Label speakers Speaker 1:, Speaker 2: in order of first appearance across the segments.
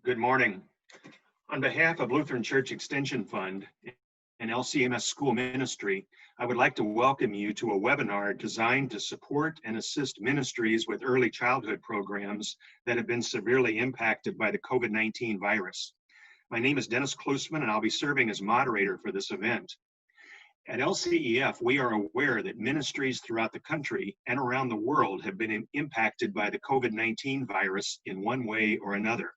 Speaker 1: Good morning. On behalf of Lutheran Church Extension Fund and LCMS School Ministry, I would like to welcome you to a webinar designed to support and assist ministries with early childhood programs that have been severely impacted by the COVID-19 virus. My name is Dennis Klusman, and I'll be serving as moderator for this event. At LCEF, we are aware that ministries throughout the country and around the world have been impacted by the COVID-19 virus in one way or another.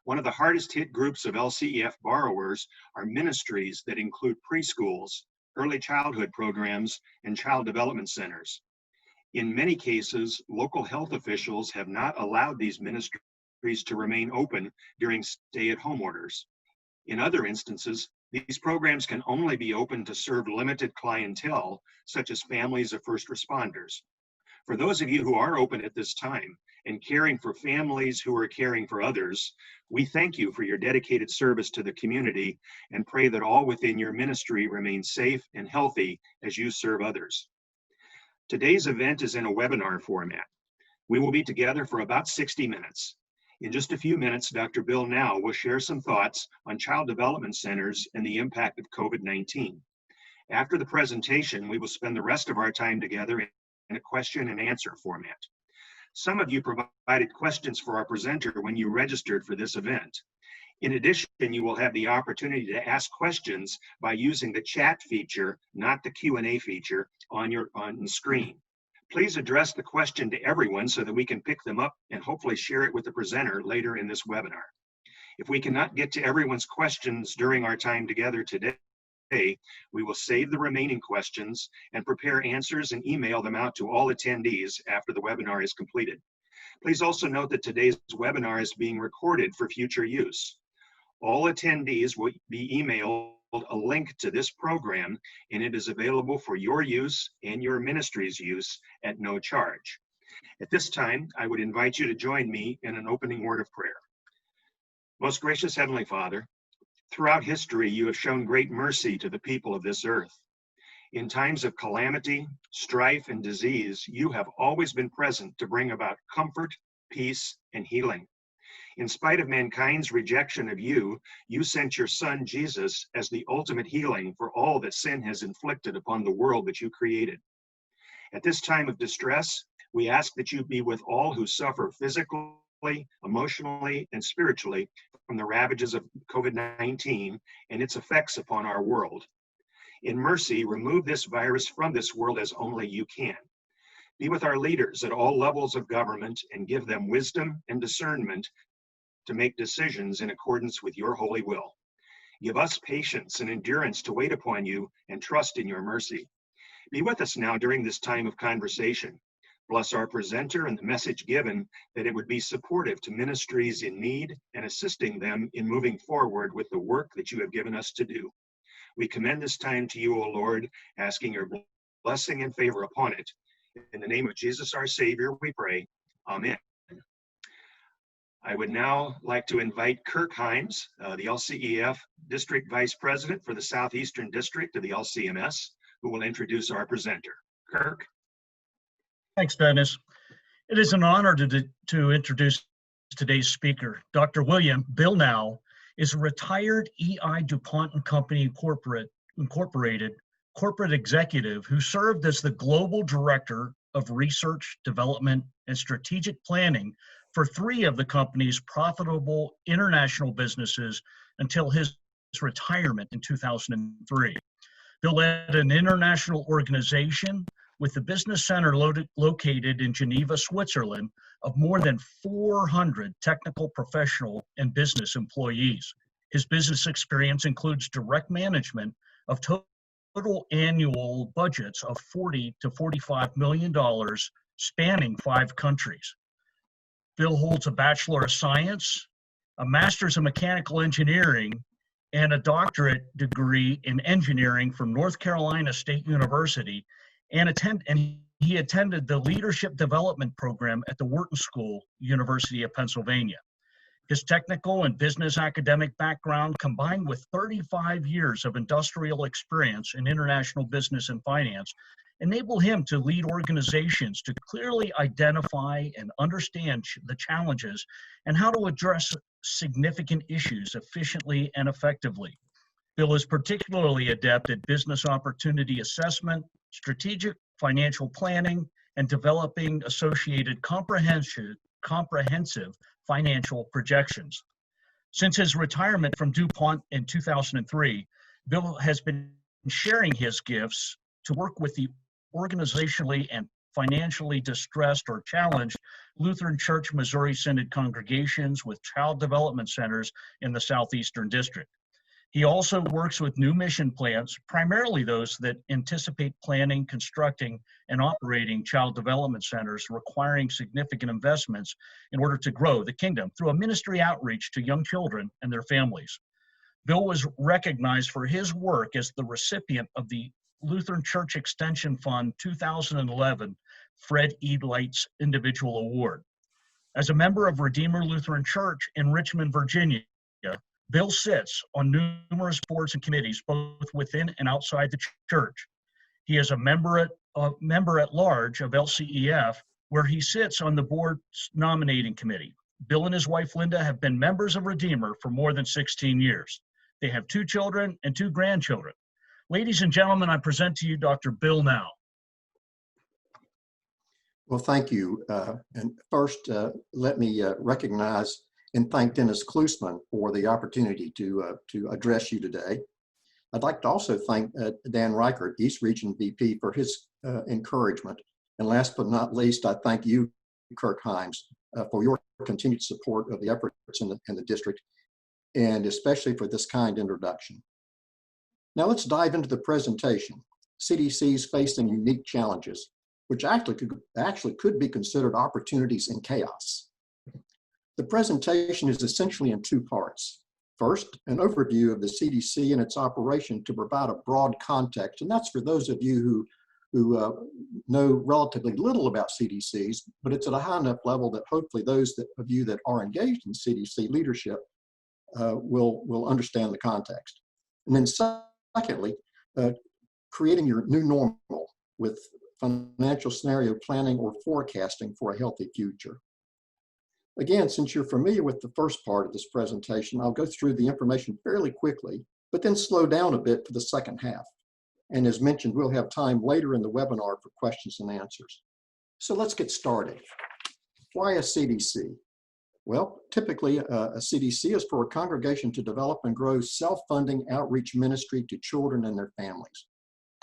Speaker 1: One of the hardest hit groups of LCEF borrowers are ministries that include preschools, early childhood programs, and child development centers. In many cases, local health officials have not allowed these ministries to remain open during stay-at-home orders. In other instances, these programs can only be open to serve limited clientele, such as families of first responders. For those of you who are open at this time and caring for families who are caring for others, we thank you for your dedicated service to the community and pray that all within your ministry remain safe and healthy as you serve others. Today's event is in a webinar format. We will be together for about 60 minutes. In just a few minutes, Dr. Bill Now will share some thoughts on child development centers and the impact of COVID-19. After the presentation, we will spend the rest of our time together in a question and answer format. Some of you provided questions for our presenter when you registered for this event. In addition, you will have the opportunity to ask questions by using the chat feature, not the Q&A feature, on the screen. Please address the question to everyone so that we can pick them up and hopefully share it with the presenter later in this webinar. If we cannot get to everyone's questions during our time together today, we will save the remaining questions and prepare answers and email them out to all attendees after the webinar is completed. Please also note that today's webinar is being recorded for future use. All attendees will be emailed a link to this program, and it is available for your use and your ministry's use at no charge. At this time, I would invite you to join me in an opening word of prayer. Most gracious Heavenly Father, throughout history, you have shown great mercy to the people of this earth. In times of calamity, strife, and disease, you have always been present to bring about comfort, peace, and healing. In spite of mankind's rejection of you, you sent your Son, Jesus, as the ultimate healing for all that sin has inflicted upon the world that you created. At this time of distress, we ask that you be with all who suffer physically, emotionally, and spiritually from the ravages of COVID-19 and its effects upon our world. In mercy, remove this virus from this world as only you can. Be with our leaders at all levels of government and give them wisdom and discernment to make decisions in accordance with your holy will. Give us patience and endurance to wait upon you and trust in your mercy. Be with us now during this time of conversation. Bless our presenter and the message given, that it would be supportive to ministries in need and assisting them in moving forward with the work that you have given us to do. We commend this time to you, O Lord, asking your blessing and favor upon it. In the name of Jesus, our Savior, we pray. Amen. I would now like to invite Kirk Himes, the LCEF District Vice President for the Southeastern District of the LCMS, who will introduce our presenter. Kirk.
Speaker 2: Thanks, Dennis. It is an honor to introduce today's speaker. Dr. William Bill Now is a retired E.I. DuPont and Company Incorporated corporate executive who served as the Global Director of Research, Development, and Strategic Planning for 3 of the company's profitable international businesses until his retirement in 2003. Bill led an international organization with the business center located in Geneva, Switzerland, of more than 400 technical, professional, and business employees. His business experience includes direct management of total annual budgets of $40 to $45 million, spanning 5 countries. Bill holds a Bachelor of Science, a Master's of Mechanical Engineering, and a doctorate degree in engineering from North Carolina State University, and he attended the Leadership Development Program at the Wharton School, University of Pennsylvania. His technical and business academic background, combined with 35 years of industrial experience in international business and finance, enable him to lead organizations to clearly identify and understand the challenges and how to address significant issues efficiently and effectively. Bill is particularly adept at business opportunity assessment, strategic financial planning, and developing associated comprehensive financial projections. Since his retirement from DuPont in 2003, Bill has been sharing his gifts to work with the organizationally and financially distressed or challenged Lutheran Church Missouri Synod congregations with Child Development Centers in the Southeastern District. He also works with new mission plants, primarily those that anticipate planning, constructing, and operating child development centers requiring significant investments in order to grow the kingdom through a ministry outreach to young children and their families. Bill was recognized for his work as the recipient of the Lutheran Church Extension Fund 2011 Fred E. Lights Individual Award. As a member of Redeemer Lutheran Church in Richmond, Virginia, Bill sits on numerous boards and committees, both within and outside the church. He is a member at large of LCEF, where he sits on the board's nominating committee. Bill and his wife, Linda, have been members of Redeemer for more than 16 years. They have 2 children and 2 grandchildren. Ladies and gentlemen, I present to you Dr. Bill Now.
Speaker 3: Well, thank you. And first, let me recognize and thank Dennis Klusman for the opportunity to address you today. I'd like to also thank Dan Reichert, East Region VP, for his encouragement. And last but not least, I thank you, Kirk Himes, for your continued support of the efforts in the district, and especially for this kind introduction. Now let's dive into the presentation. CDCs facing unique challenges, which actually could be considered opportunities in chaos. The presentation is essentially in 2 parts. First, an overview of the CDC and its operation to provide a broad context, and that's for those of you who know relatively little about CDCs, but it's at a high enough level that hopefully those of you that are engaged in CDC leadership will understand the context. And then secondly, creating your new normal with financial scenario planning or forecasting for a healthy future. Again, since you're familiar with the first part of this presentation, I'll go through the information fairly quickly, but then slow down a bit for the second half. And as mentioned, we'll have time later in the webinar for questions and answers. So let's get started. Why a CDC? Well, typically a CDC is for a congregation to develop and grow self-funding outreach ministry to children and their families.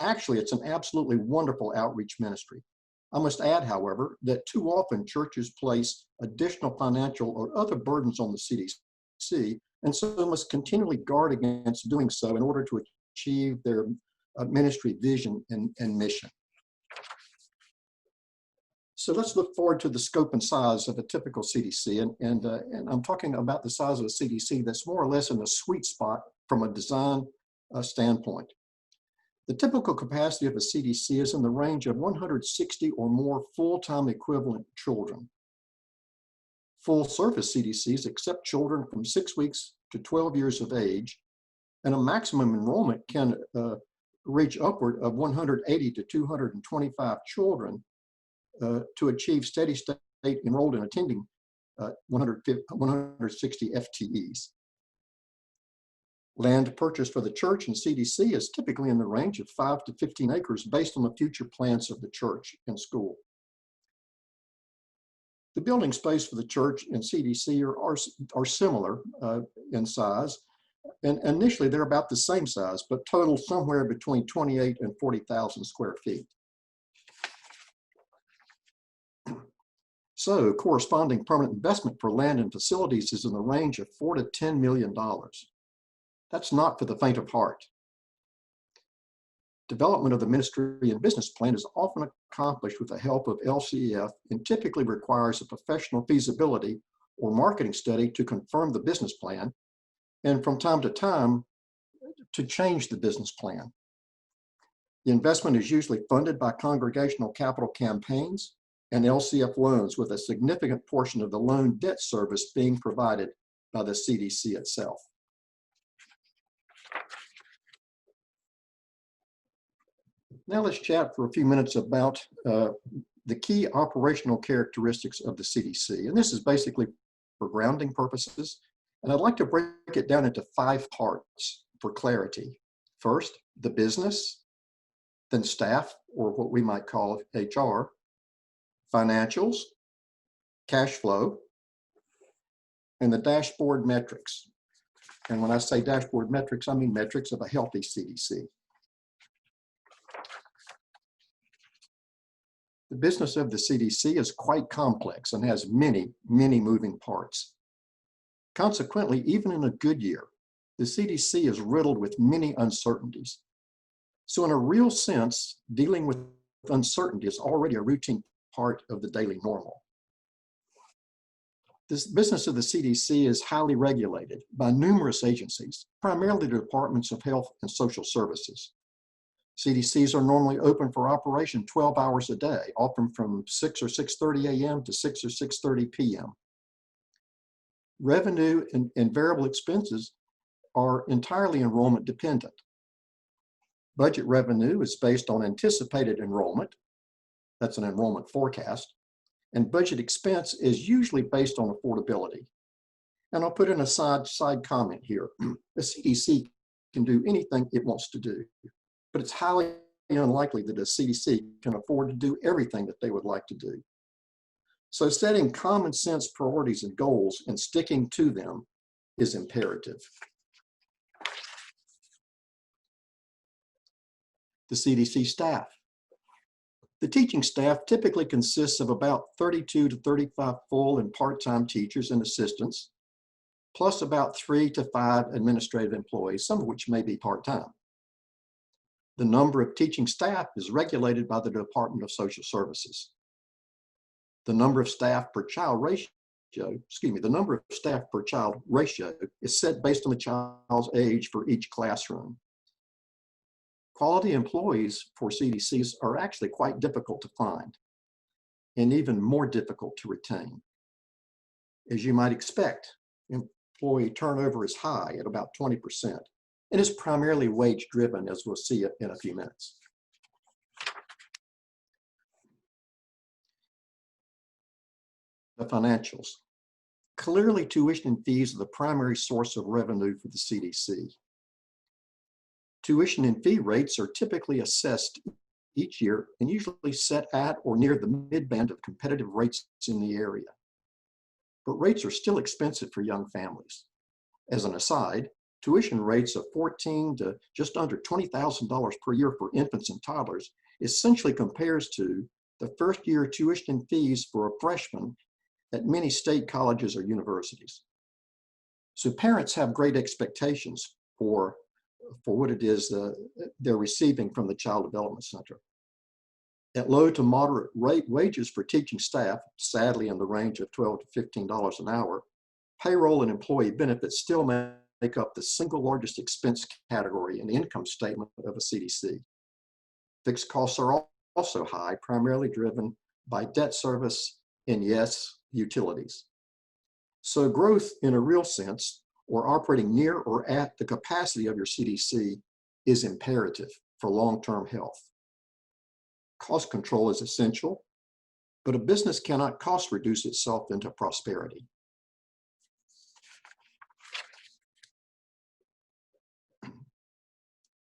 Speaker 3: Actually, it's an absolutely wonderful outreach ministry. I must add, however, that too often churches place additional financial or other burdens on the CDC, and so must continually guard against doing so in order to achieve their ministry vision and mission. So let's look forward to the scope and size of a typical CDC, and I'm talking about the size of a CDC that's more or less in the sweet spot from a design standpoint. The typical capacity of a CDC is in the range of 160 or more full-time equivalent children. Full-service CDCs accept children from 6 weeks to 12 years of age, and a maximum enrollment can reach upward of 180 to 225 children to achieve steady state enrolled and attending 160 FTEs. Land purchased for the church and CDC is typically in the range of 5 to 15 acres based on the future plans of the church and school. The building space for the church and CDC are similar in size, and initially they're about the same size, but total somewhere between 28 and 40,000 square feet. So corresponding permanent investment for land and facilities is in the range of $4 to $10 million. That's not for the faint of heart. Development of the ministry and business plan is often accomplished with the help of LCEF and typically requires a professional feasibility or marketing study to confirm the business plan, and from time to time to change the business plan. The investment is usually funded by congregational capital campaigns and LCF loans, with a significant portion of the loan debt service being provided by the CDC itself. Now let's chat for a few minutes about the key operational characteristics of the CDC. And this is basically for grounding purposes. And I'd like to break it down into 5 parts for clarity. First, the business, then staff, or what we might call HR, financials, cash flow, and the dashboard metrics. And when I say dashboard metrics, I mean metrics of a healthy CDC. The business of the CDC is quite complex and has many, many moving parts. Consequently, even in a good year, the CDC is riddled with many uncertainties. So in a real sense, dealing with uncertainty is already a routine part of the daily normal. This business of the CDC is highly regulated by numerous agencies, primarily the Departments of Health and Social Services. CDCs are normally open for operation 12 hours a day, often from 6 or 6:30 a.m. to 6 or 6:30 p.m. Revenue and variable expenses are entirely enrollment dependent. Budget revenue is based on anticipated enrollment. That's an enrollment forecast. And budget expense is usually based on affordability. And I'll put in a side comment here. The CDC can do anything it wants to do, but it's highly unlikely that a CDC can afford to do everything that they would like to do. So setting common sense priorities and goals and sticking to them is imperative. The CDC staff. The teaching staff typically consists of about 32 to 35 full and part-time teachers and assistants, plus about 3 to 5 administrative employees, some of which may be part-time. The number of teaching staff is regulated by the Department of Social Services. The number of staff per child ratio, the number of staff per child ratio is set based on the child's age for each classroom. Quality employees for CDCs are actually quite difficult to find and even more difficult to retain. As you might expect, employee turnover is high at about 20% and is primarily wage driven, as we'll see in a few minutes. The financials. Clearly, tuition and fees are the primary source of revenue for the CDC. Tuition and fee rates are typically assessed each year and usually set at or near the mid-band of competitive rates in the area. But rates are still expensive for young families. As an aside, tuition rates of $14,000 to just under $20,000 per year for infants and toddlers essentially compares to the first-year tuition fees for a freshman at many state colleges or universities. So parents have great expectations for what it is they're receiving from the Child Development Center. At low to moderate rate wages for teaching staff, sadly in the range of $12 to $15 an hour, payroll and employee benefits still make up the single largest expense category in the income statement of a CDC. Fixed costs are also high, primarily driven by debt service and, yes, utilities. So growth in a real sense, or operating near or at the capacity of your CDC, is imperative for long-term health. Cost control is essential, but a business cannot cost reduce itself into prosperity.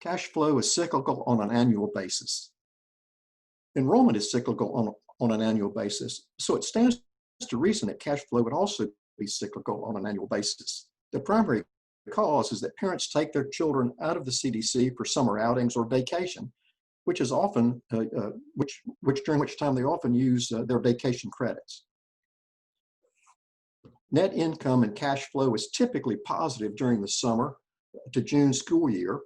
Speaker 3: Cash flow is cyclical on an annual basis. Enrollment is cyclical on an annual basis, so it stands to reason that cash flow would also be cyclical on an annual basis. The primary cause is that parents take their children out of the CDC for summer outings or vacation, which is often, during which time they often use their vacation credits. Net income and cash flow is typically positive during the summer to June school year,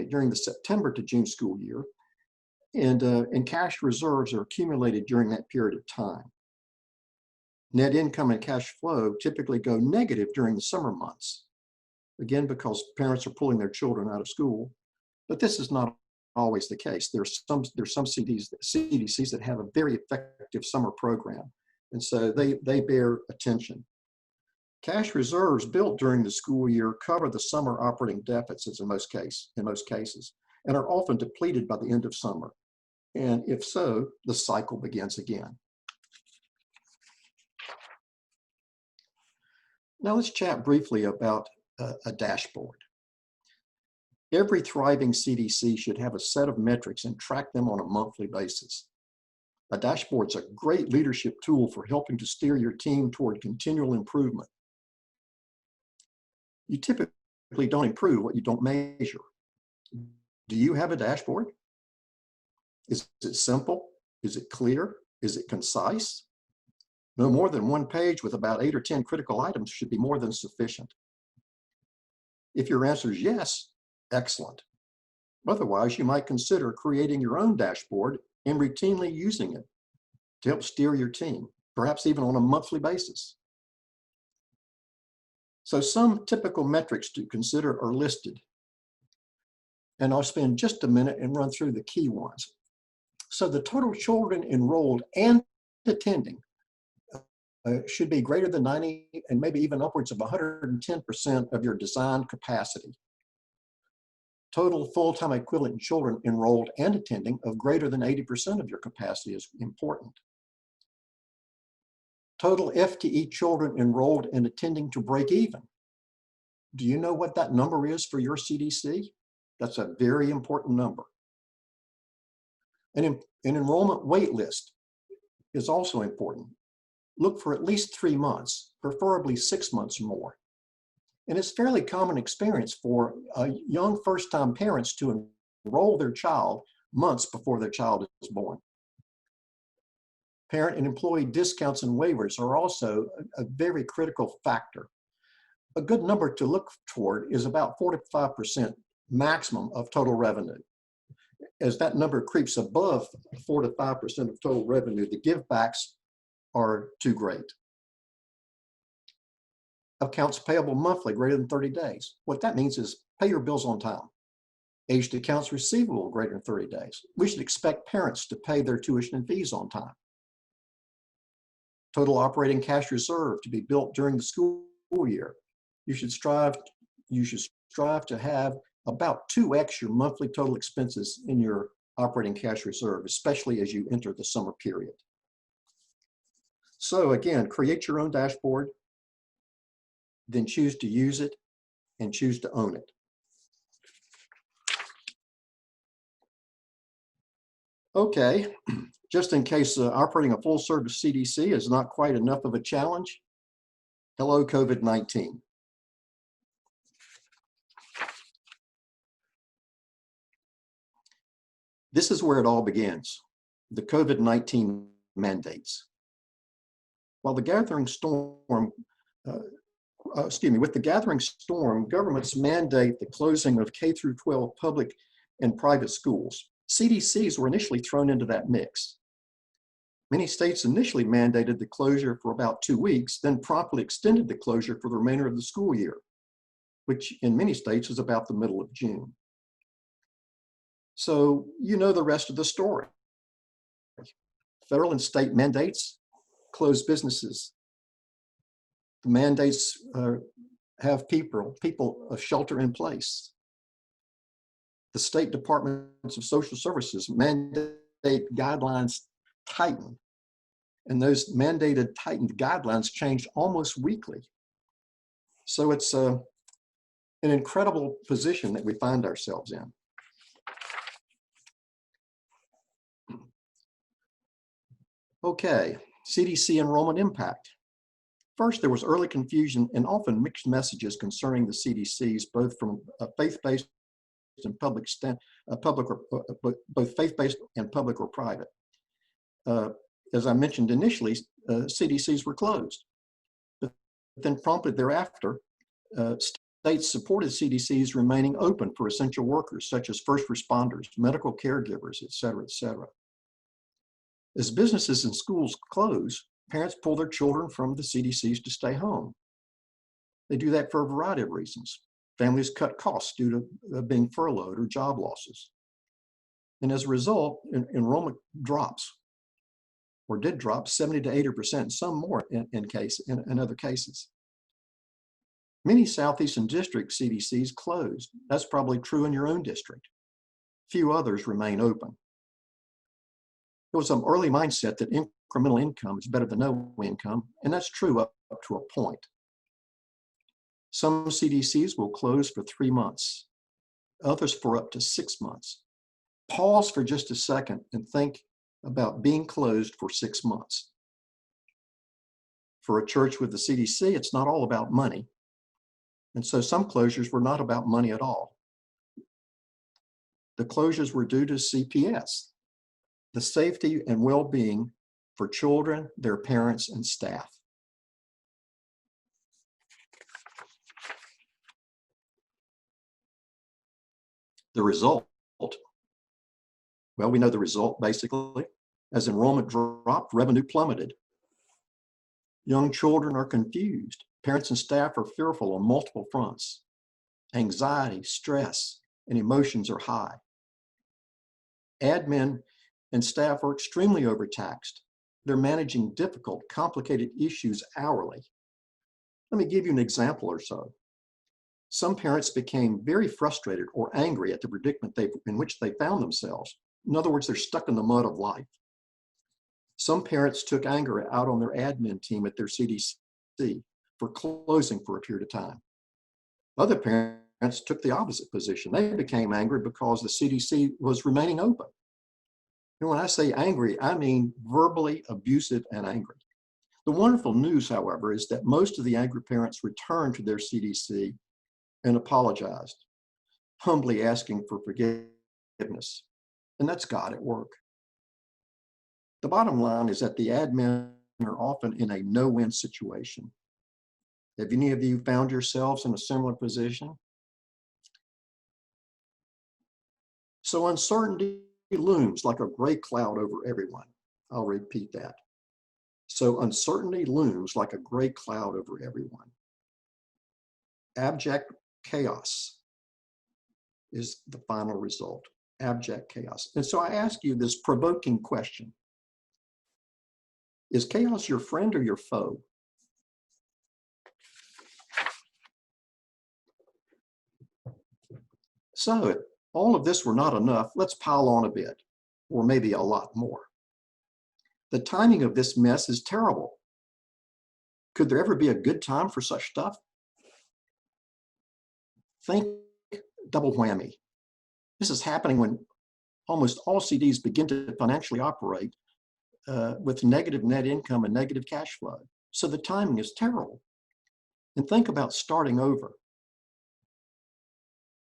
Speaker 3: during the September to June school year, and cash reserves are accumulated during that period of time. Net income and cash flow typically go negative during the summer months, again, because parents are pulling their children out of school. But this is not always the case. There's some CDCs that have a very effective summer program, and so they bear attention. Cash reserves built during the school year cover the summer operating deficits in most cases, and are often depleted by the end of summer. And if so, the cycle begins again. Now let's chat briefly about a dashboard. Every thriving CDC should have a set of metrics and track them on a monthly basis. A dashboard's a great leadership tool for helping to steer your team toward continual improvement. You typically don't improve what you don't measure. Do you have a dashboard? Is it simple? Is it clear? Is it concise? No more than one page with about 8 or 10 critical items should be more than sufficient. If your answer is yes, excellent. Otherwise, you might consider creating your own dashboard and routinely using it to help steer your team, perhaps even on a monthly basis. So some typical metrics to consider are listed, and I'll spend just a minute and run through the key ones. So the total children enrolled and attending should be greater than 90 and maybe even upwards of 110% of your designed capacity. Total full-time equivalent children enrolled and attending of greater than 80% of your capacity is important. Total FTE children enrolled and attending to break even. Do you know what that number is for your CDC? That's a very important number. An enrollment wait list is also important. Look for at least 3 months, preferably 6 months or more. And it's fairly common experience for young first-time parents to enroll their child months before their child is born. Parent and employee discounts and waivers are also a very critical factor. A good number to look toward is about 4 to 5% maximum of total revenue. As that number creeps above 4 to 5% of total revenue, the givebacks are too great. Accounts payable monthly greater than 30 days. What that means is pay your bills on time. Aged accounts receivable greater than 30 days. We should expect parents to pay their tuition and fees on time. Total operating cash reserve to be built during the school year. You should strive to have about 2x your monthly total expenses in your operating cash reserve, especially as you enter the summer period. So again, create your own dashboard, then choose to use it and choose to own it. Okay, just in case operating a full service CDC is not quite enough of a challenge, hello COVID-19. This is where it all begins, the COVID-19 mandates. While the gathering storm, with the gathering storm, governments mandate the closing of K through 12 public and private schools. CDCs were initially thrown into that mix. Many states initially mandated the closure for about 2 weeks, then promptly extended the closure for the remainder of the school year, which in many states is about the middle of June. So you know the rest of the story. Federal and state mandates close businesses. The mandates have people shelter in place. The state departments of social services mandate guidelines tighten, and those mandated tightened guidelines change almost weekly. So it's an incredible position that we find ourselves in. Okay, CDC enrollment impact. First, there was early confusion and often mixed messages concerning the CDCs, both from faith-based and both faith-based and public or private. As I mentioned initially, CDCs were closed. But then promptly thereafter, states supported CDCs remaining open for essential workers, such as first responders, medical caregivers, et cetera, et cetera. As businesses and schools close, parents pull their children from the CDCs to stay home. They do that for a variety of reasons. Families cut costs due to being furloughed or job losses. And as a result, enrollment drops, or did drop 70 to 80%, some more in other cases. Many Southeastern District CDCs closed. That's probably true in your own district. Few others remain open. There was some early mindset that incremental income is better than no income, and that's true up to a point. Some CDCs will close for 3 months, others for up to 6 months. Pause for just a second and think about being closed for 6 months. For a church with the CDC, it's not all about money. And so some closures were not about money at all. The closures were due to CPS, the safety and well-being for children, their parents, and staff. The result, well, we know the result basically. As enrollment dropped, revenue plummeted. Young children are confused. Parents and staff are fearful on multiple fronts. Anxiety, stress, and emotions are high. Admin and staff are extremely overtaxed. They're managing difficult, complicated issues hourly. Let me give you an example or so. Some parents became very frustrated or angry at the predicament in which they found themselves. In other words, they're stuck in the mud of life. Some parents took anger out on their admin team at their CDC for closing for a period of time. Other parents took the opposite position. They became angry because the CDC was remaining open. And when I say angry, I mean verbally abusive and angry. The wonderful news, however, is that most of the angry parents returned to their CDC and apologized, humbly asking for forgiveness. And that's God at work. The bottom line is that the admin are often in a no-win situation. Have any of you found yourselves in a similar position? So uncertainty looms like a gray cloud over everyone. I'll repeat that. So uncertainty looms like a gray cloud over everyone. Abject chaos is the final result. Abject chaos. And so I ask you this provoking question. Is chaos your friend or your foe? So if all of this were not enough, let's pile on a bit, or maybe a lot more. The timing of this mess is terrible. Could there ever be a good time for such stuff? Think double whammy. This is happening when almost all CDs begin to financially operate with negative net income and negative cash flow. So the timing is terrible. And think about starting over.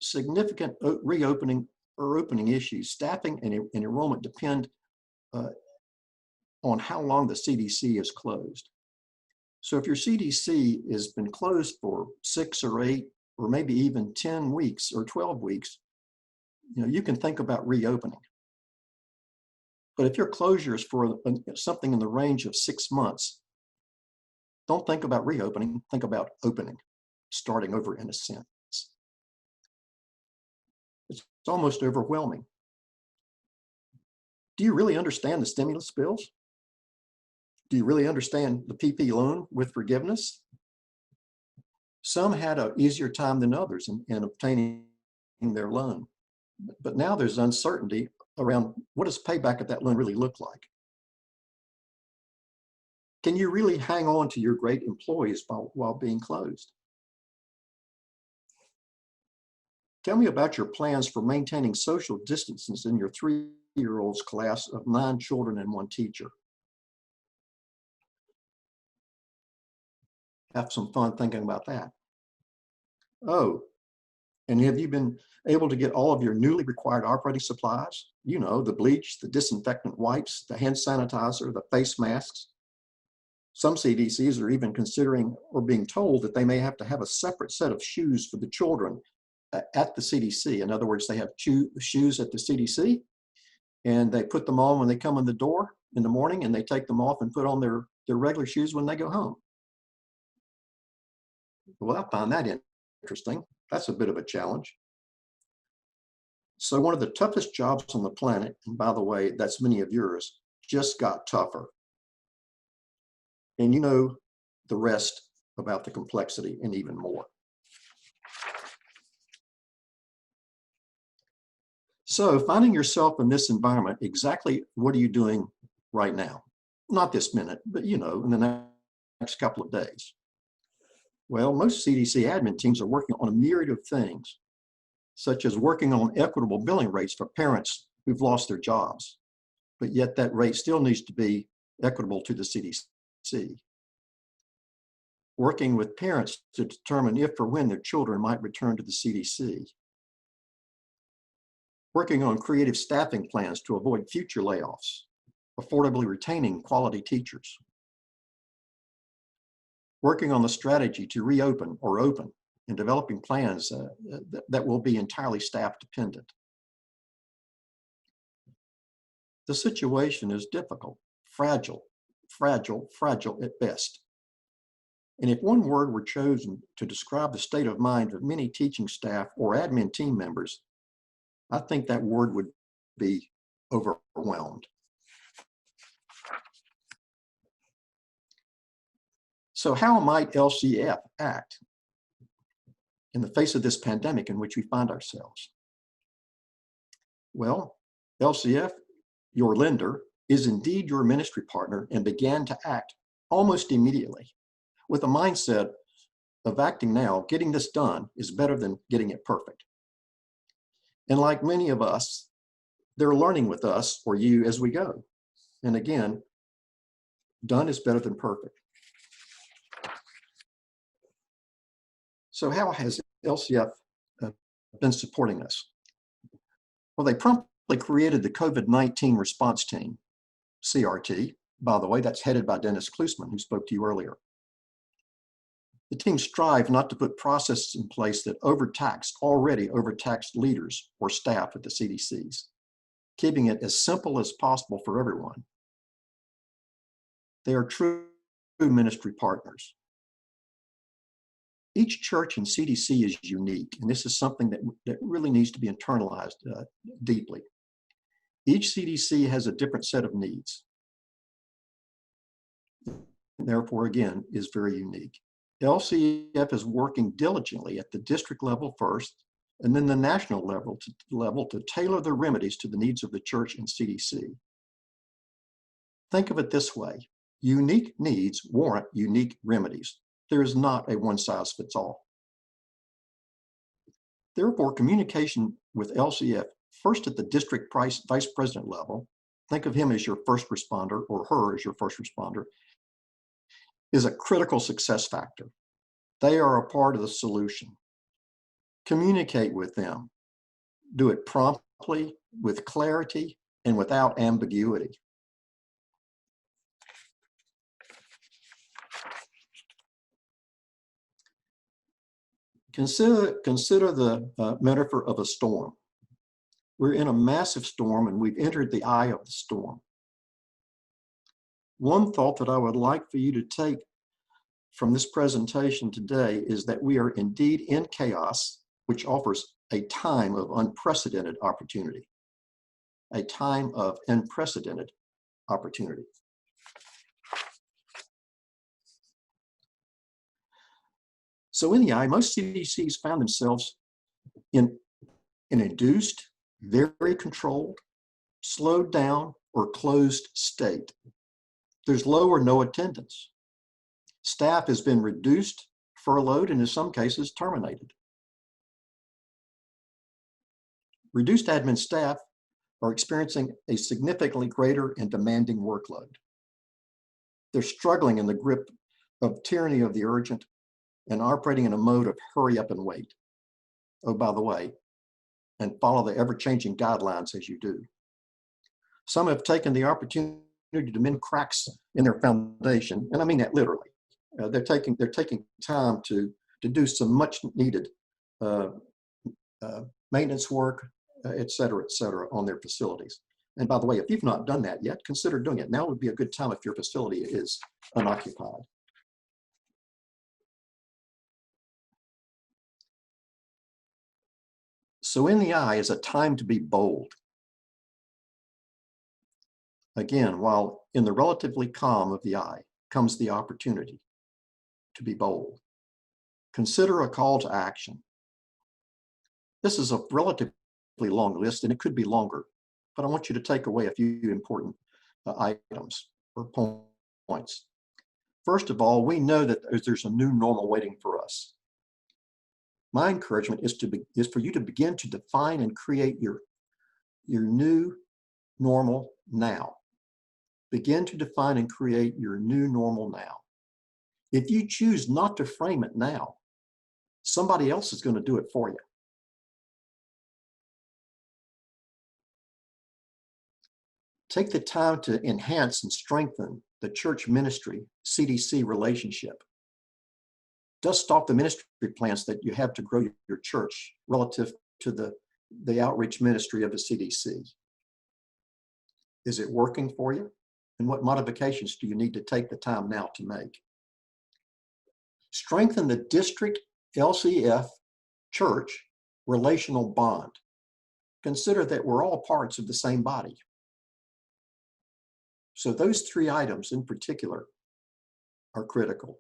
Speaker 3: Significant reopening or opening issues, staffing and enrollment depend on how long the CDC is closed. So if your CDC has been closed for 6 or 8 or maybe even 10 weeks or 12 weeks, you can think about reopening. But if your closure is for something in the range of 6 months, don't think about reopening, think about opening, starting over in a sense. It's almost overwhelming. Do you really understand the stimulus bills? Do you really understand the PP loan with forgiveness? Some had an easier time than others in obtaining their loan. But now there's uncertainty around what does payback of that loan really look like? Can you really hang on to your great employees while being closed? Tell me about your plans for maintaining social distances in your 3-year-old's class of 9 children and 1 teacher. Have some fun thinking about that. Oh, and have you been able to get all of your newly required operating supplies? The bleach, the disinfectant wipes, the hand sanitizer, the face masks. Some CDCs are even considering or being told that they may have to have a separate set of shoes for the children at the CDC. In other words, they have shoes at the CDC and they put them on when they come in the door in the morning and they take them off and put on their regular shoes when they go home. Well, I find that interesting. That's a bit of a challenge. So one of the toughest jobs on the planet, and by the way, that's many of yours, just got tougher. And you know the rest about the complexity and even more. So finding yourself in this environment, exactly what are you doing right now? Not this minute, but in the next couple of days. Well, most CDC admin teams are working on a myriad of things, such as working on equitable billing rates for parents who've lost their jobs, but yet that rate still needs to be equitable to the CDC. Working with parents to determine if or when their children might return to the CDC. Working on creative staffing plans to avoid future layoffs, affordably retaining quality teachers. Working on the strategy to reopen or open and developing plans that will be entirely staff dependent. The situation is difficult, fragile at best. And if one word were chosen to describe the state of mind of many teaching staff or admin team members, I think that word would be overwhelmed. So how might LCEF act in the face of this pandemic in which we find ourselves? Well, LCEF, your lender, is indeed your ministry partner and began to act almost immediately with a mindset of acting now. Getting this done is better than getting it perfect. And like many of us, they're learning with us or you as we go. And again, done is better than perfect. So how has LCEF been supporting us? Well, they promptly created the COVID-19 response team, CRT. By the way, that's headed by Dennis Klusman, who spoke to you earlier. The team strive not to put processes in place that already overtaxed leaders or staff at the CDCs, keeping it as simple as possible for everyone. They are true ministry partners. Each church and CDC is unique, and this is something that really needs to be internalized deeply. Each CDC has a different set of needs, and therefore, again, is very unique. LCEF is working diligently at the district level first, and then the national level to tailor the remedies to the needs of the church and CDC. Think of it this way: unique needs warrant unique remedies. There is not a one-size-fits-all. Therefore, communication with LCEF, first at the district vice president level, think of him as your first responder or her as your first responder, is a critical success factor. They are a part of the solution. Communicate with them. Do it promptly, with clarity, and without ambiguity. Consider the metaphor of a storm. We're in a massive storm and we've entered the eye of the storm. One thought that I would like for you to take from this presentation today is that we are indeed in chaos, which offers a time of unprecedented opportunity. A time of unprecedented opportunity. So in the eye, most CDCs found themselves in an induced, very controlled, slowed down, or closed state. There's low or no attendance. Staff has been reduced, furloughed, and in some cases terminated. Reduced admin staff are experiencing a significantly greater and demanding workload. They're struggling in the grip of tyranny of the urgent and operating in a mode of hurry up and wait. Oh, by the way, and follow the ever-changing guidelines as you do. Some have taken the opportunity to mend cracks in their foundation, and I mean that literally. They're taking time to do some much needed maintenance work, et cetera, on their facilities. And by the way, if you've not done that yet, consider doing it. Now would be a good time if your facility is unoccupied. So in the eye is a time to be bold. Again, while in the relatively calm of the eye comes the opportunity to be bold. Consider a call to action. This is a relatively long list and it could be longer, but I want you to take away a few important items or points. First of all, we know that there's a new normal waiting for us. My encouragement is for you to begin to define and create your new normal now. Begin to define and create your new normal now. If you choose not to frame it now, somebody else is going to do it for you. Take the time to enhance and strengthen the church ministry CDC relationship. Dust off the ministry plans that you have to grow your church relative to the outreach ministry of the CDC. Is it working for you? And what modifications do you need to take the time now to make? Strengthen the district LCEF church relational bond. Consider that we're all parts of the same body. So those three items in particular are critical.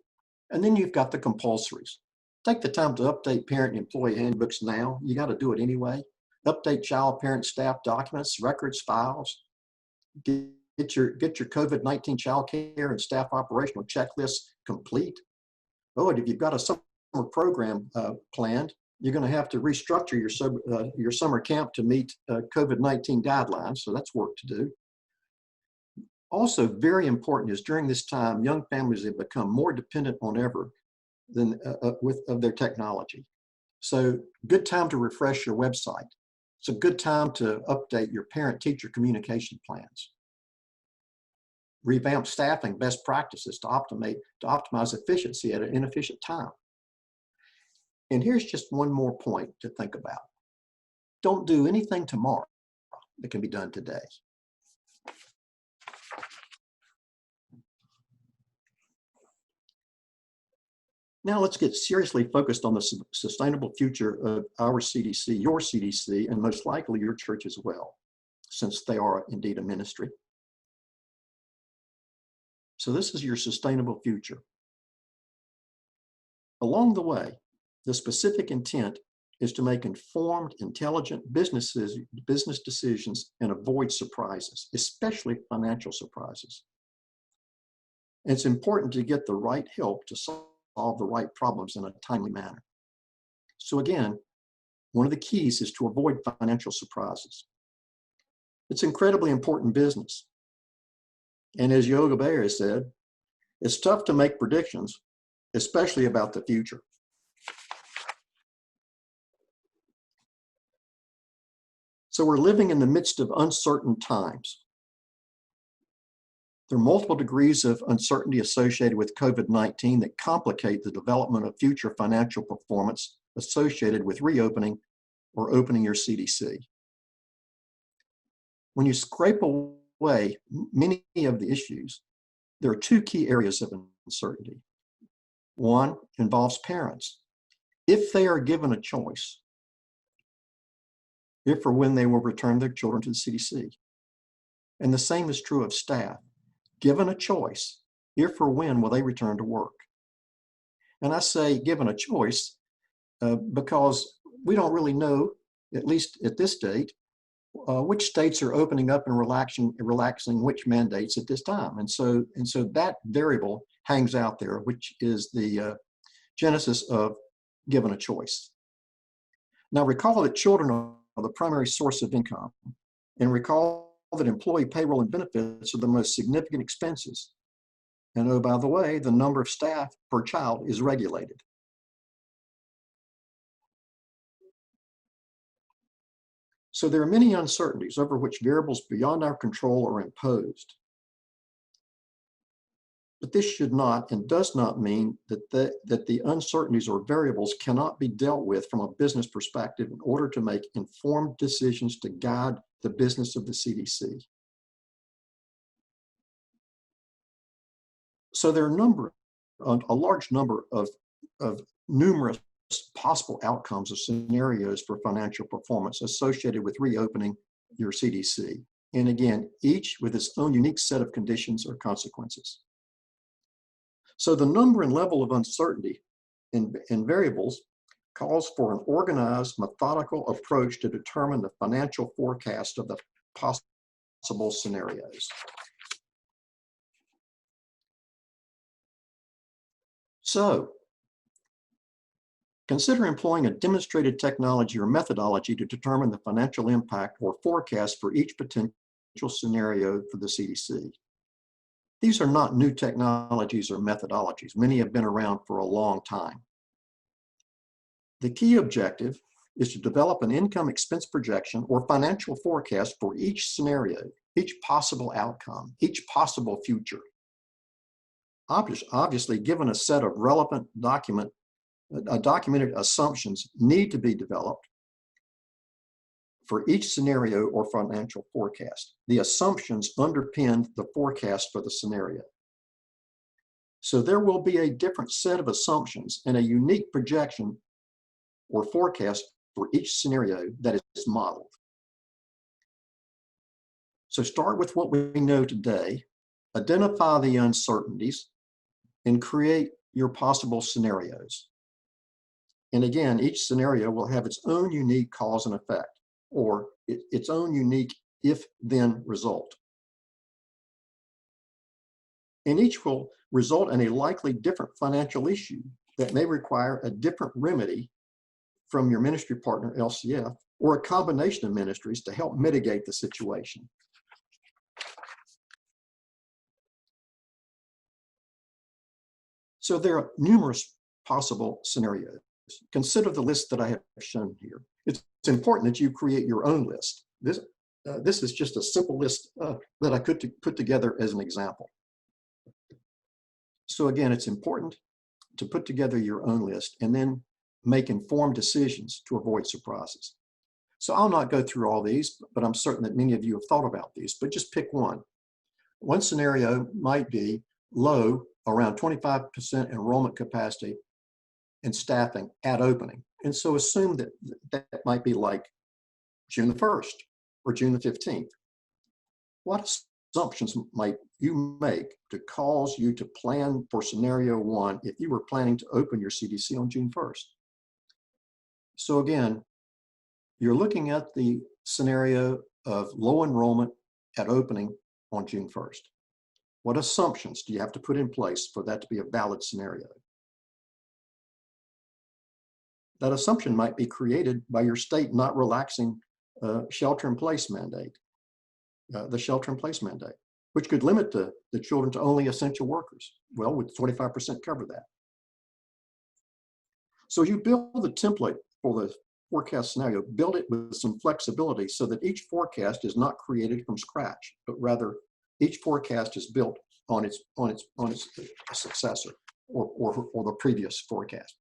Speaker 3: And then you've got the compulsories. Take the time to update parent and employee handbooks now. You got to do it anyway. Update child, parent, staff documents, records, files. Get your COVID-19 child care and staff operational checklists complete. Oh, and if you've got a summer program planned, you're going to have to restructure your summer camp to meet COVID-19 guidelines. So that's work to do. Also very important is during this time, young families have become more dependent on ever than of their technology. So good time to refresh your website. It's a good time to update your parent-teacher communication plans. Revamp staffing best practices to optimize efficiency at an inefficient time. And here's just one more point to think about. Don't do anything tomorrow that can be done today. Now let's get seriously focused on the sustainable future of our CDC, your CDC, and most likely your church as well, since they are indeed a ministry. So this is your sustainable future. Along the way, the specific intent is to make informed, intelligent business decisions and avoid surprises, especially financial surprises. And it's important to get the right help to solve the right problems in a timely manner. So again, one of the keys is to avoid financial surprises. It's incredibly important business. And as Yoga Bear said, it's tough to make predictions, especially about the future. So we're living in the midst of uncertain times. There are multiple degrees of uncertainty associated with COVID-19 that complicate the development of future financial performance associated with reopening or opening your CDC. When you scrape away many of the issues, there are two key areas of uncertainty. One involves parents. If they are given a choice, if or when they will return their children to the CDC. And the same is true of staff. Given a choice, if or when will they return to work? And I say given a choice because we don't really know, at least at this date, which states are opening up and relaxing which mandates at this time. And so that variable hangs out there, which is the genesis of given a choice. Now recall that children are the primary source of income, and recall that employee payroll and benefits are the most significant expenses. And oh, by the way, the number of staff per child is regulated. So there are many uncertainties over which variables beyond our control are imposed. But this should not and does not mean that the uncertainties or variables cannot be dealt with from a business perspective in order to make informed decisions to guide the business of the CDC. So there are a large number of numerous possible outcomes or scenarios for financial performance associated with reopening your CDC. And again, each with its own unique set of conditions or consequences. So the number and level of uncertainty in variables calls for an organized, methodical approach to determine the financial forecast of the possible scenarios. So, consider employing a demonstrated technology or methodology to determine the financial impact or forecast for each potential scenario for the CDC. These are not new technologies or methodologies. Many have been around for a long time. The key objective is to develop an income expense projection or financial forecast for each scenario, each possible outcome, each possible future. Obviously, given a set of relevant documented assumptions need to be developed for each scenario or financial forecast. The assumptions underpin the forecast for the scenario. So there will be a different set of assumptions and a unique projection or forecast for each scenario that is modeled. So start with what we know today, identify the uncertainties, and create your possible scenarios. And again, each scenario will have its own unique cause and effect, or its own unique if-then result. And each will result in a likely different financial issue that may require a different remedy from your ministry partner, LCF, or a combination of ministries to help mitigate the situation. So there are numerous possible scenarios. Consider the list that I have shown here. It's important that you create your own list. This is just a simple list that I could put together as an example. So again, it's important to put together your own list and then make informed decisions to avoid surprises. So I'll not go through all these, but I'm certain that many of you have thought about these, but just pick one. One scenario might be low, around 25% enrollment capacity and staffing at opening. And so assume that that might be like June the 1st or June the 15th. What assumptions might you make to cause you to plan for scenario one if you were planning to open your CDC on June 1st? So again, you're looking at the scenario of low enrollment at opening on June 1st. What assumptions do you have to put in place for that to be a valid scenario? That assumption might be created by your state not relaxing shelter-in-place mandate, the shelter-in-place mandate, which could limit the children to only essential workers. Well, would 25% cover that? So you build the template for the forecast scenario, build it with some flexibility so that each forecast is not created from scratch, but rather each forecast is built on its successor or the previous forecast.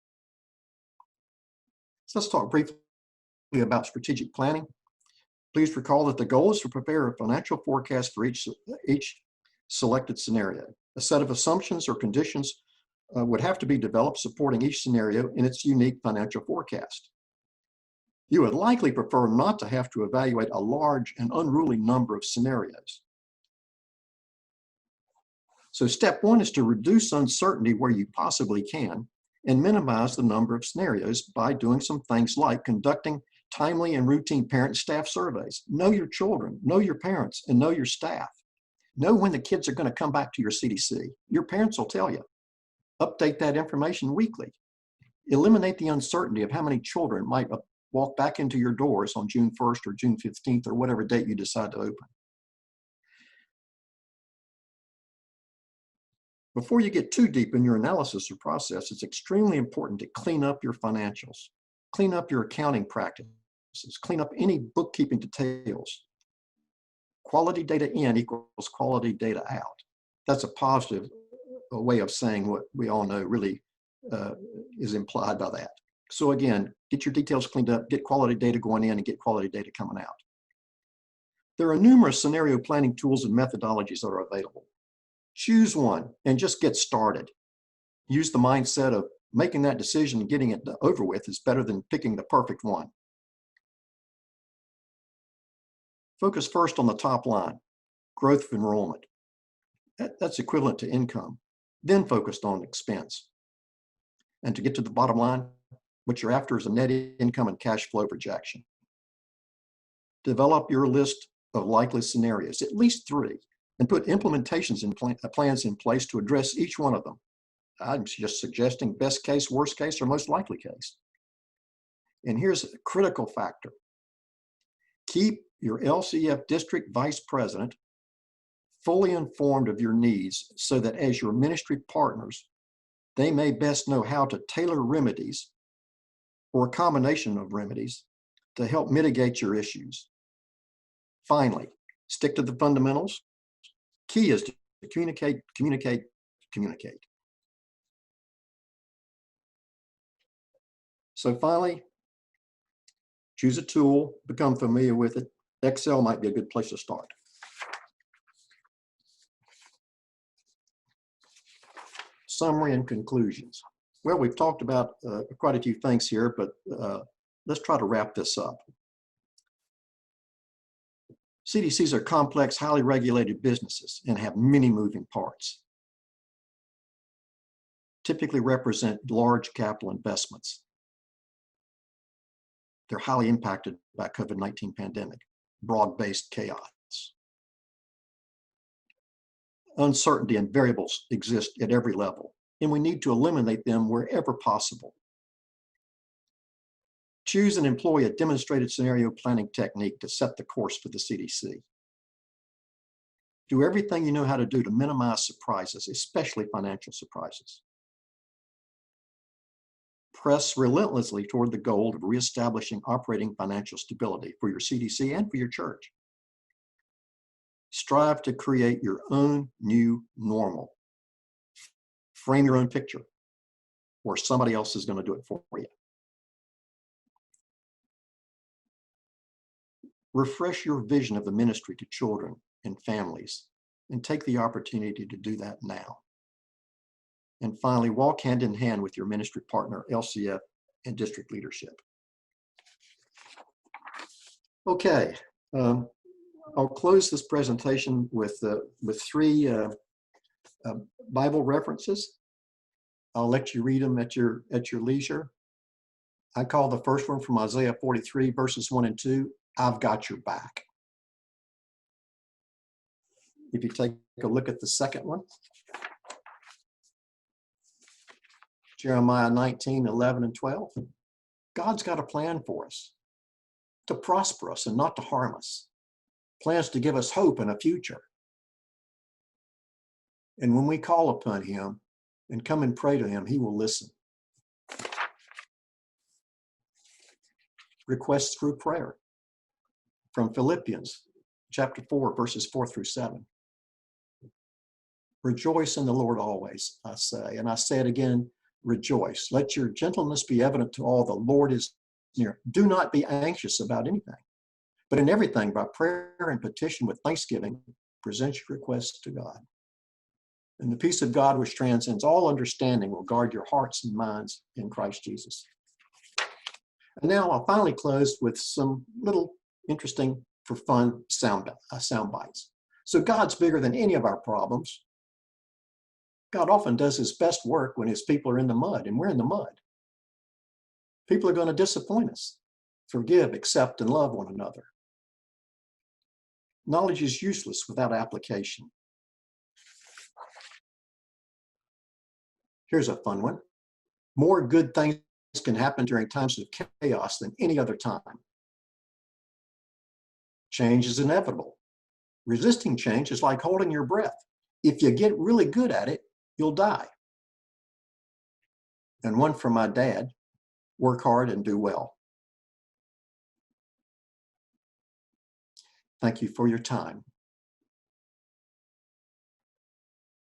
Speaker 3: So let's talk briefly about strategic planning. Please recall that the goal is to prepare a financial forecast for each selected scenario. A set of assumptions or conditions would have to be developed supporting each scenario in its unique financial forecast. You would likely prefer not to have to evaluate a large and unruly number of scenarios. So step one is to reduce uncertainty where you possibly can and minimize the number of scenarios by doing some things like conducting timely and routine parent and staff surveys. Know your children, know your parents, and know your staff. Know when the kids are going to come back to your CDC. Your parents will tell you. Update that information weekly. Eliminate the uncertainty of how many children might walk back into your doors on June 1st or June 15th or whatever date you decide to open. Before you get too deep in your analysis or process, it's extremely important to clean up your financials, clean up your accounting practices, clean up any bookkeeping details. Quality data in equals quality data out. That's a positive way of saying what we all know really is implied by that. So again, get your details cleaned up, get quality data going in and get quality data coming out. There are numerous scenario planning tools and methodologies that are available. Choose one and just get started. Use the mindset of making that decision and getting it over with is better than picking the perfect one. Focus first on the top line, growth of enrollment. That's equivalent to income. Then focused on expense. And to get to the bottom line, what you're after is a net income and cash flow projection. Develop your list of likely scenarios, at least 3, and put implementations and plans in place to address each one of them. I'm just suggesting best case, worst case, or most likely case. And here's a critical factor. Keep your LCEF district vice president fully informed of your needs so that as your ministry partners, they may best know how to tailor remedies or a combination of remedies to help mitigate your issues. Finally, stick to the fundamentals. Key is to communicate, communicate, communicate. So finally, choose a tool, become familiar with it. Excel might be a good place to start. Summary and conclusions. Well, we've talked about quite a few things here, but let's try to wrap this up. CDCs are complex, highly regulated businesses and have many moving parts. Typically represent large capital investments. They're highly impacted by COVID-19 pandemic, broad-based chaos. Uncertainty and variables exist at every level, and we need to eliminate them wherever possible. Choose and employ a demonstrated scenario planning technique to set the course for the CDC. Do everything you know how to do to minimize surprises, especially financial surprises. Press relentlessly toward the goal of reestablishing operating financial stability for your CDC and for your church. Strive to create your own new normal. Frame your own picture, or somebody else is going to do it for you. Refresh your vision of the ministry to children and families, and take the opportunity to do that now. And finally, walk hand in hand with your ministry partner, LCEF, and district leadership. Okay, I'll close this presentation with three Bible references. I'll let you read them at your leisure. I call the first one from Isaiah 43, verses 1 and 2, I've got your back. If you take a look at the second one, Jeremiah 19, 11 and 12, God's got a plan for us, to prosper us and not to harm us. Plans to give us hope and a future. And when we call upon him and come and pray to him, he will listen. Requests through prayer from Philippians chapter 4, verses 4 through 7. Rejoice in the Lord always, I say. And I say it again, rejoice. Let your gentleness be evident to all. The Lord is near. Do not be anxious about anything, but in everything, by prayer and petition with thanksgiving, present your requests to God. And the peace of God, which transcends all understanding, will guard your hearts and minds in Christ Jesus. And now I'll finally close with some little interesting, for fun sound bites. So God's bigger than any of our problems. God often does his best work when his people are in the mud, and we're in the mud. People are going to disappoint us. Forgive, accept, and love one another. Knowledge is useless without application. Here's a fun one. More good things can happen during times of chaos than any other time. Change is inevitable. Resisting change is like holding your breath. If you get really good at it, you'll die. And one from my dad, work hard and do well. Thank you for your time.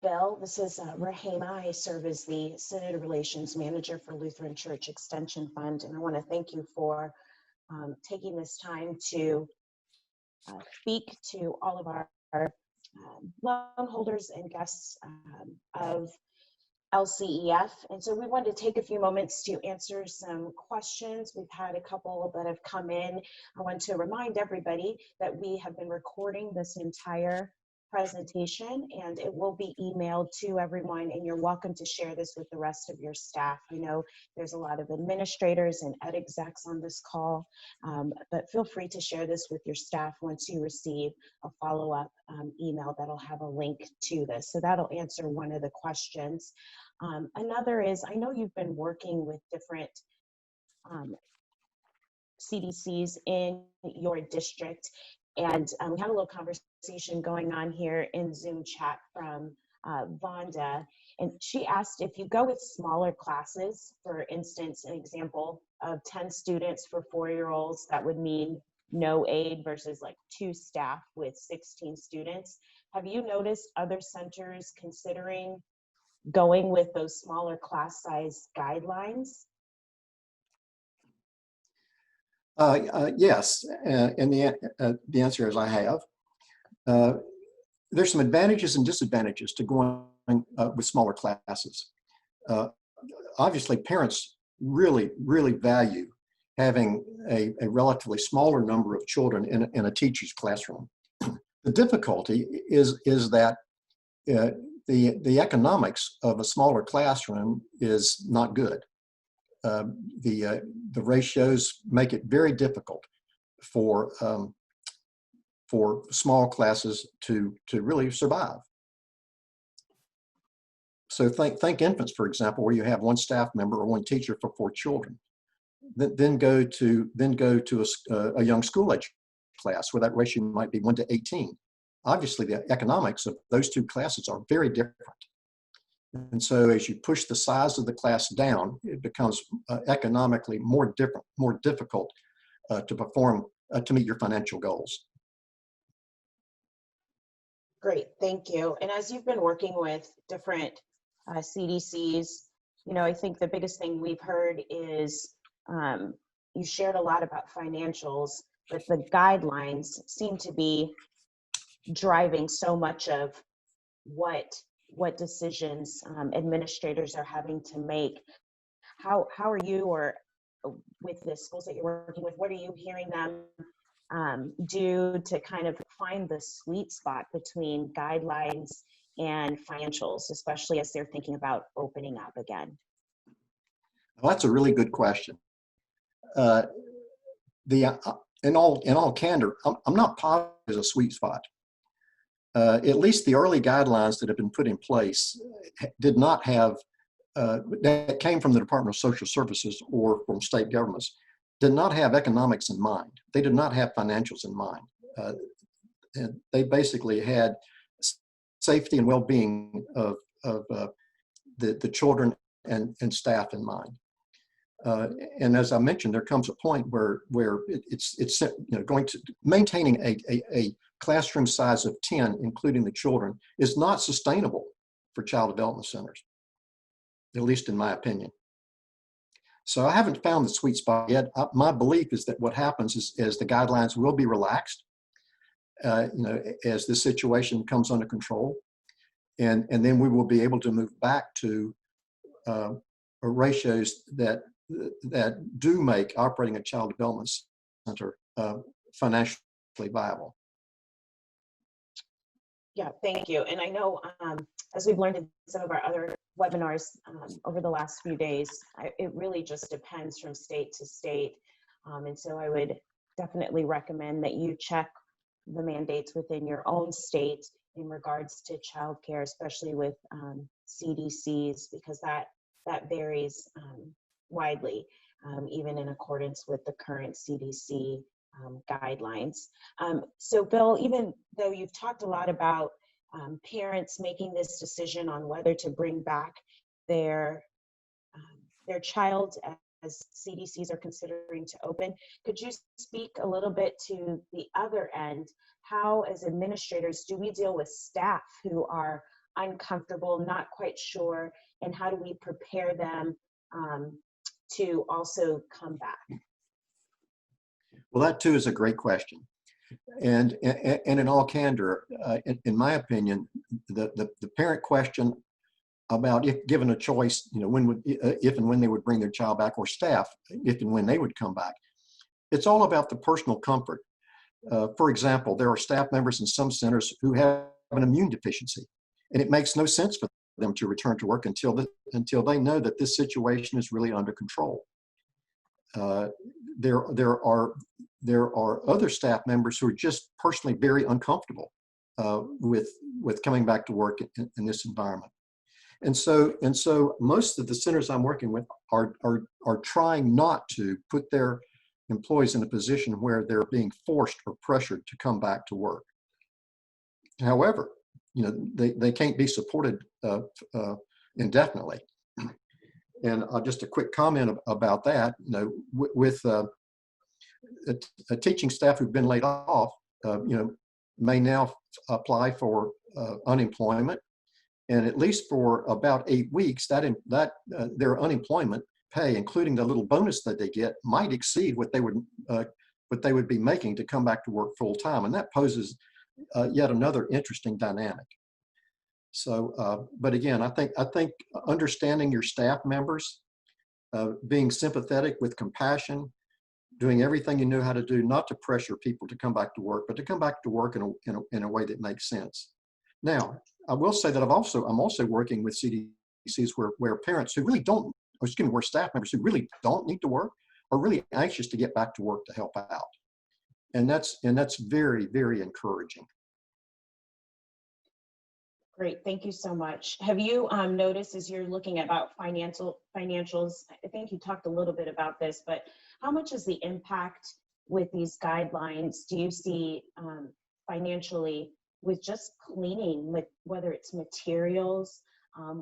Speaker 4: Bill, this is Rahima. I serve as the Synod Relations Manager for Lutheran Church Extension Fund, and I want to thank you for taking this time to speak to all of our loan holders and guests of LCEF. And so we wanted to take a few moments to answer some questions. We've had a couple that have come in. I want to remind everybody that we have been recording this entire presentation, and it will be emailed to everyone, and you're welcome to share this with the rest of your staff. I know there's a lot of administrators and ed execs on this call, but feel free to share this with your staff once you receive a follow-up email that'll have a link to this. So that'll answer one of the questions. Another is, I know you've been working with different CDCs in your district, and we had a little conversation going on here in Zoom chat from Vonda, and she asked if you go with smaller classes, for instance, an example of 10 students for 4-year-olds, that would mean no aide versus like 2 staff with 16 students. Have you noticed other centers considering going with those smaller class size guidelines?
Speaker 3: Yes, and the answer is I have. There's some advantages and disadvantages to going with smaller classes. Obviously, parents really value having a relatively smaller number of children in a teacher's classroom. The difficulty is that the economics of a smaller classroom is not good. The ratios make it very difficult for small classes to really survive. So think infants, for example, where you have 1 staff member or 1 teacher for 4 children. Then go to a young school age class where that ratio might be 1 to 18. Obviously, the economics of those 2 classes are very different. And so as you push the size of the class down, it becomes economically more difficult to perform, to meet your financial goals.
Speaker 4: Great, thank you. And as you've been working with different CDCs, you know, I think the biggest thing we've heard is you shared a lot about financials, but the guidelines seem to be driving so much of what decisions administrators are having to make. How are you, or with the schools that you're working with, what are you hearing them do to kind of find the sweet spot between guidelines and financials, especially as they're thinking about opening up again?
Speaker 3: Well, that's a really good question. In all candor, I'm not positive there's a sweet spot. At least the early guidelines that have been put in place did not have, that came from the Department of Social Services or from state governments, did not have economics in mind. They did not have financials in mind. And they basically had safety and well-being of the children and staff in mind. And as I mentioned, there comes a point where it's going to maintaining a classroom size of 10, including the children, is not sustainable for child development centers, at least in my opinion. So I haven't found the sweet spot yet. My belief is that what happens is the guidelines will be relaxed, as the situation comes under control, and then we will be able to move back to ratios that do make operating a child development center financially viable.
Speaker 4: Yeah, thank you. And I know as we've learned in some of our other webinars over the last few days, it really just depends from state to state. And so I would definitely recommend that you check the mandates within your own state in regards to childcare, especially with CDCs, because that varies widely, even in accordance with the current CDC guidelines. So Bill, even though you've talked a lot about parents making this decision on whether to bring back their child as CDCs are considering to open, could you speak a little bit to the other end? How, as administrators, do we deal with staff who are uncomfortable, not quite sure, and how do we prepare them to also come back?
Speaker 3: Well, that too is a great question. And in all candor, in my opinion, the parent question about, if given a choice, if and when they would bring their child back, or staff, if and when they would come back, it's all about the personal comfort. For example, there are staff members in some centers who have an immune deficiency. And it makes no sense for them to return to work until they know that this situation is really under control. There are other staff members who are just personally very uncomfortable with coming back to work in this environment. And so most of the centers I'm working with are trying not to put their employees in a position where they're being forced or pressured to come back to work. However, they can't be supported indefinitely. And just a quick comment about that, with a teaching staff who've been laid off, may now apply for unemployment. And at least for about 8 weeks, their unemployment pay, including the little bonus that they get, might exceed what they would be making to come back to work full time, and that poses yet another interesting dynamic. So, but again, I think understanding your staff members, being sympathetic with compassion, doing everything you know how to do, not to pressure people to come back to work, but to come back to work in a way that makes sense. Now, I will say that I'm also working with CDCs where parents who really don't, or excuse me, where staff members who really don't need to work are really anxious to get back to work to help out. And that's very, very encouraging.
Speaker 4: Great, thank you so much. Have you noticed, as you're looking about financials, I think you talked a little bit about this, but how much is the impact with these guidelines do you see financially with just cleaning, whether it's materials,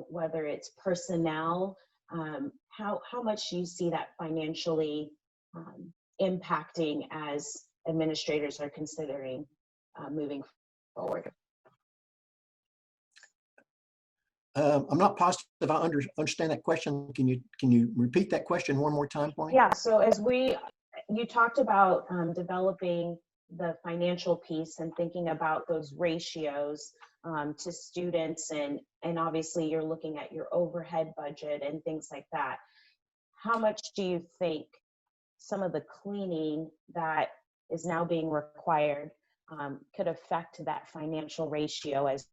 Speaker 4: whether it's personnel, how much do you see that financially impacting as administrators are considering moving forward?
Speaker 3: I'm not positive I understand that question. Can you repeat that question one more time for me?
Speaker 4: Yeah, so you talked about developing the financial piece and thinking about those ratios to students, and obviously you're looking at your overhead budget and things like that. How much do you think some of the cleaning that is now being required could affect that financial ratio as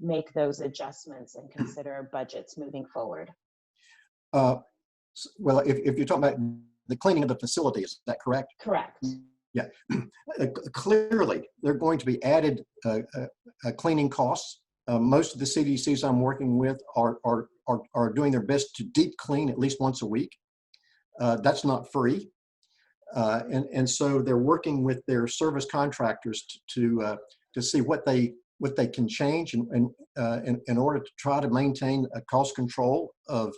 Speaker 4: make those adjustments and consider budgets moving forward?
Speaker 3: Well, if you're talking about the cleaning of the facility, is that correct?
Speaker 4: Correct.
Speaker 3: Yeah, clearly there are going to be added cleaning costs. Most of the CDCs I'm working with are doing their best to deep clean at least once a week. That's not free, and so they're working with their service contractors to see what they can change in order to try to maintain a cost control of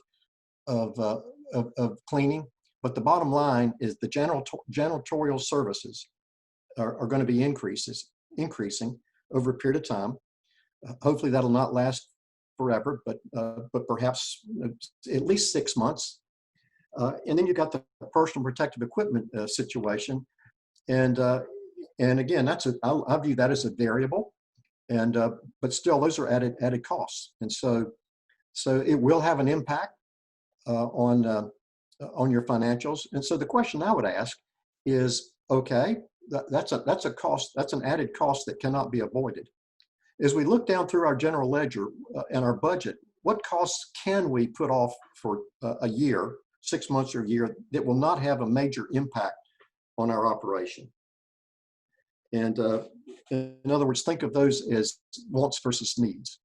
Speaker 3: cleaning. But the bottom line is the janitorial services are going to be increasing over a period of time. Hopefully that'll not last forever, but perhaps at least 6 months. And then you've got the personal protective equipment situation, and again, I view that as a variable, and but still those are added costs, and so it will have an impact on your financials. And so the question I would ask is, okay, that's a cost, that's an added cost that cannot be avoided. As we look down through our general ledger and our budget, what costs can we put off for a year, 6 months or a year, that will not have a major impact on our operation? And in other words, think of those as wants versus needs.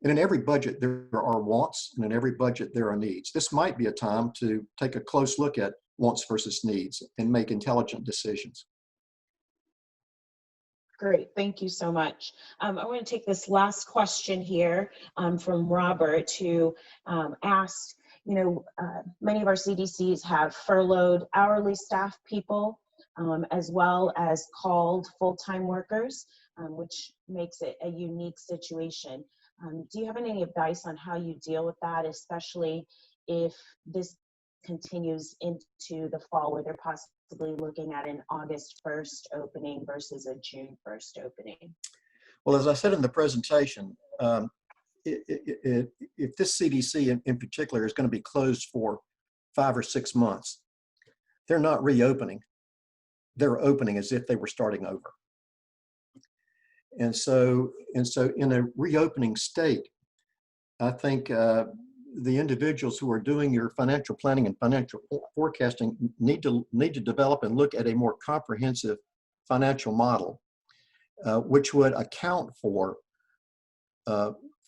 Speaker 3: And in every budget, there are wants, and in every budget, there are needs. This might be a time to take a close look at wants versus needs and make intelligent decisions.
Speaker 4: Great, thank you so much. I want to take this last question here from Robert, who asked, many of our CDCs have furloughed hourly staff people as well as called full-time workers, which makes it a unique situation. Do you have any advice on how you deal with that, especially if this continues into the fall, where they're possibly looking at an August 1st opening versus a June 1st opening?
Speaker 3: Well, as I said in the presentation, if this CDC in particular is going to be closed for 5 or 6 months, they're not reopening. They're opening as if they were starting over. And so in a reopening state, I think the individuals who are doing your financial planning and financial forecasting need to develop and look at a more comprehensive financial model, which would account for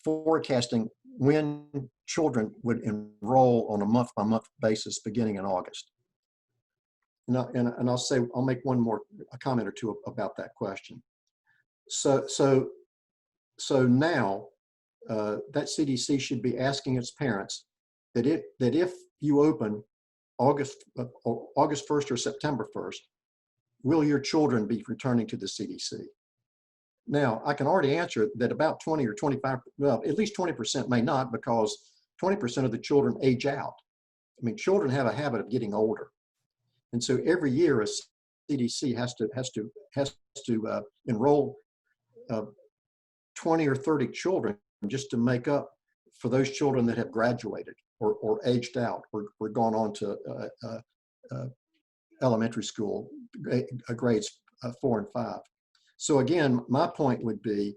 Speaker 3: forecasting when children would enroll on a month-by-month basis beginning in August. And I'll make one more comment or two about that question. So now that CDC should be asking its parents that if you open August 1st or September 1st, will your children be returning to the CDC? Now, I can already answer that about 20 or 25, well, at least 20% may not, because 20% of the children age out. I mean, children have a habit of getting older. And so every year a CDC has to enroll 20 or 30 children just to make up for those children that have graduated or aged out or gone on to elementary school grades 4 and 5. So again, my point would be,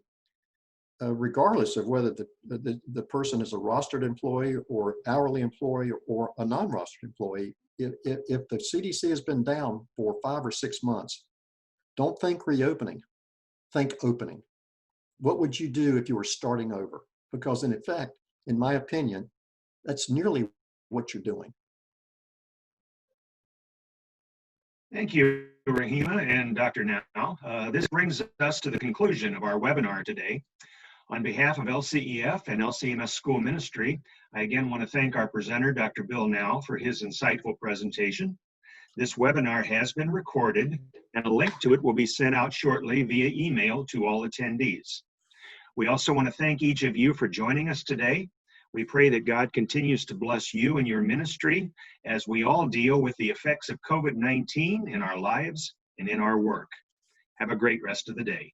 Speaker 3: regardless of whether the person is a rostered employee or hourly employee or a non-rostered employee, if the CDC has been down for 5 or 6 months, don't think reopening, think opening. What would you do if you were starting over? Because in effect, in my opinion, that's nearly what you're doing.
Speaker 1: Thank you, Rahima and Dr. Now. This brings us to the conclusion of our webinar today. On behalf of LCEF and LCMS School Ministry, I again want to thank our presenter, Dr. Bill Now, for his insightful presentation. This webinar has been recorded, and a link to it will be sent out shortly via email to all attendees. We also want to thank each of you for joining us today. We pray that God continues to bless you and your ministry as we all deal with the effects of COVID-19 in our lives and in our work. Have a great rest of the day.